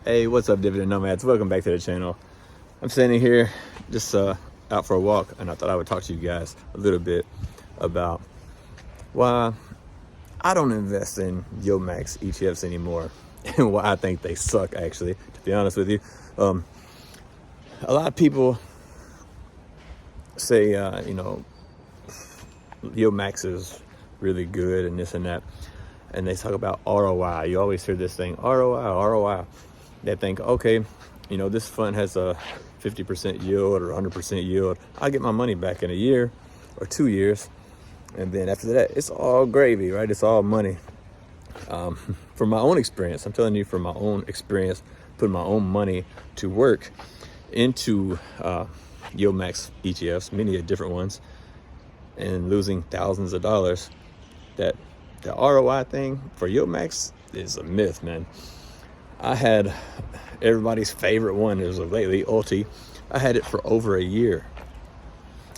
Hey, what's up, Dividend Nomads? Welcome back to the channel. I'm standing here just out for a walk, and I thought I would talk to you guys a little bit about why I don't invest in Yieldmax ETFs anymore and why I think they suck, actually, to be honest with you. A lot of people say, Yieldmax is really good and this and that, and they talk about ROI. You always hear this thing, ROI. They think, okay, this fund has a 50% yield or 100% yield. I'll get my money back in a year or 2 years. And then after that, it's all gravy, right? It's all money. From my own experience, I'm telling you from my own experience, putting my own money to work into Yieldmax ETFs, many different ones, and losing thousands of dollars, that the ROI thing for Yieldmax is a myth, man. I had everybody's favorite one as of lately, Ulti. I had it for over a year.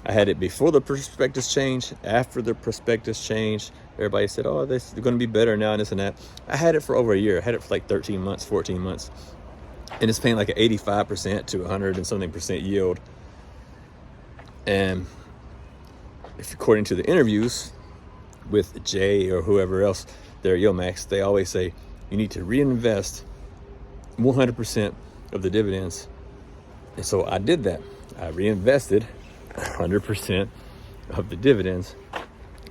I had it before the prospectus change, after the prospectus change. Everybody said, oh, this is going to be better now and this and that. I had it for over a year. I had it for like 13 months, 14 months. And it's paying like an 85% to 100 and something percent yield. And if according to the interviews with Jay or whoever else there at Yieldmax, they always say you need to reinvest 100% of the dividends. And so I did that. I reinvested 100% of the dividends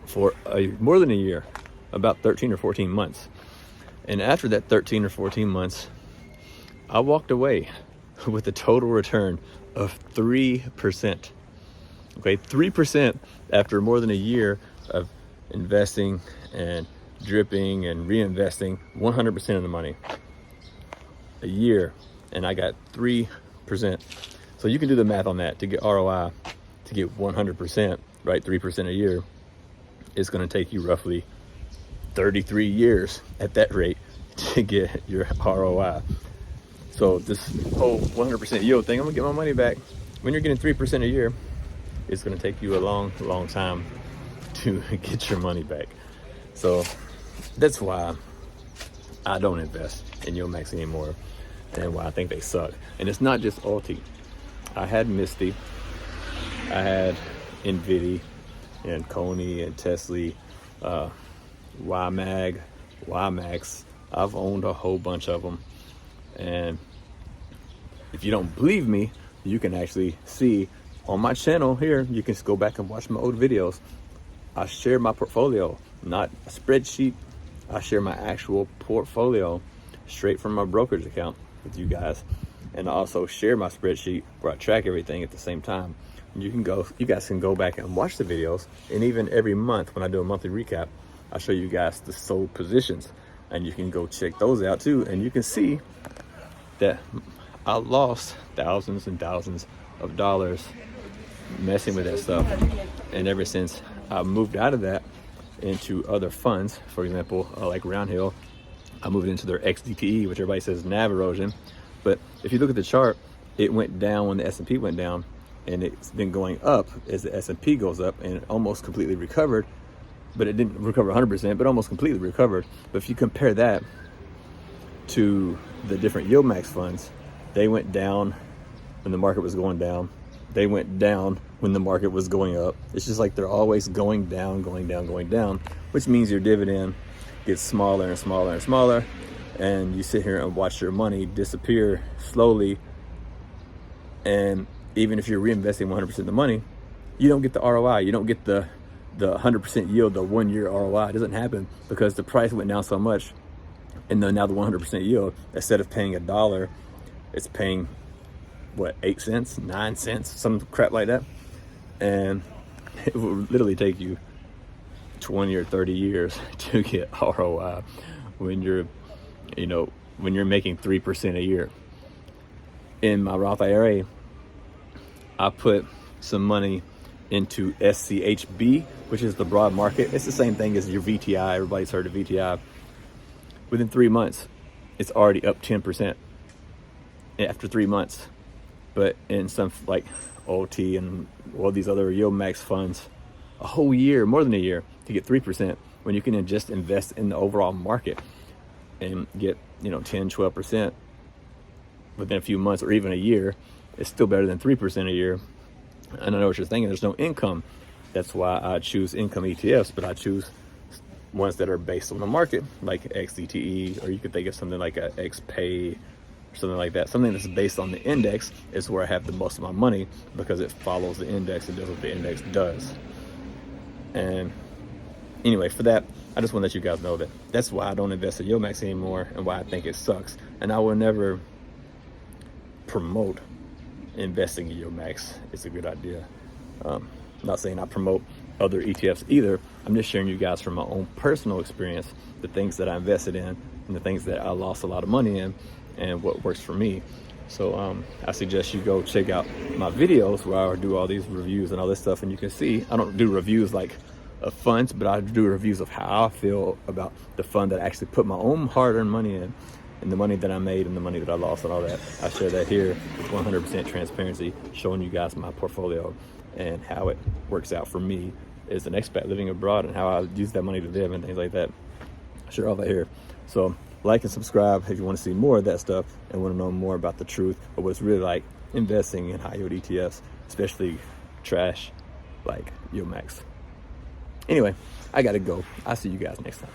for more than a year, about 13 or 14 months. And after that 13 or 14 months, I walked away with a total return of 3%. Okay, 3% after more than a year of investing and dripping and reinvesting 100% of the money. A year, and I got 3%. So you can do the math on that. To get ROI, to get 100%, right, 3% a year, it's going to take you roughly 33 years at that rate to get your ROI. So this whole 100% yield thing, I'm gonna get my money back. When you're getting 3% a year, it's going to take you a long time to get your money back. So that's why I don't invest in Yieldmax anymore, and why I think they suck. And it's not just Ulti. I had Misty, I had Nvidia, and Coney, and Tesla, YieldMax. I've owned a whole bunch of them. And if you don't believe me, you can actually see on my channel here, you can just go back and watch my old videos. I share my portfolio, not a spreadsheet. I share my actual portfolio straight from my brokerage account with you guys. And I also share my spreadsheet where I track everything at the same time. You guys can go back and watch the videos. And even every month when I do a monthly recap, I show you guys the sold positions, and you can go check those out too. And you can see that I lost thousands and thousands of dollars messing with that stuff. And ever since I moved out of that into other funds, for example, like Roundhill, I moved into their XDPE, which everybody says NAV erosion. But if you look at the chart, it went down when the S&P went down, and it's been going up as the S&P goes up, and it almost completely recovered. But it didn't recover 100%, but almost completely recovered. But if you compare that to the different Yieldmax funds, they went down when the market was going down. They went down when the market was going up. It's just like they're always going down, which means your dividend gets smaller and smaller and smaller. And you sit here and watch your money disappear slowly. And even if you're reinvesting 100% of the money, you don't get the ROI. You don't get the 100% yield, the 1 year ROI. It doesn't happen because the price went down so much. And then now the 100% yield, instead of paying $1, it's paying what, 8 cents, 9 cents, some crap like that. And it will literally take you 20 or 30 years to get ROI when you're making 3% a year. In my Roth IRA, I put some money into SCHB, which is the broad market. It's the same thing as your VTI. Everybody's heard of VTI. Within 3 months, it's already up 10% after 3 months. But in some like Ulti and all these other Yieldmax funds, a whole year, more than a year, to get 3%, when you can just invest in the overall market and get 10, 12% within a few months or even a year, it's still better than 3% a year. And I know what you're thinking, there's no income. That's why I choose income ETFs, but I choose ones that are based on the market, like XDTE, or you could think of something like a XPay, or something like that. Something that's based on the index is where I have the most of my money, because it follows the index and does what the index does. And anyway, for that, I just want to let you guys know that that's why I don't invest in YieldMax anymore, and why I think it sucks. And I will never promote investing in YieldMax. It's a good idea. I'm not saying I promote other ETFs either. I'm just sharing you guys from my own personal experience, the things that I invested in and the things that I lost a lot of money in, and what works for me. So I suggest you go check out my videos where I do all these reviews and all this stuff, and you can see I don't do reviews like of funds, but I do reviews of how I feel about the fund that I actually put my own hard-earned money in, and the money that I made and the money that I lost and all that. I share that here with 100% transparency, showing you guys my portfolio and how it works out for me as an expat living abroad, and how I use that money to live and things like that. I share all that here. So like and subscribe if you want to see more of that stuff and want to know more about the truth of what it's really like investing in high yield ETFs, especially trash like YieldMax. Anyway, I gotta go. I'll see you guys next time.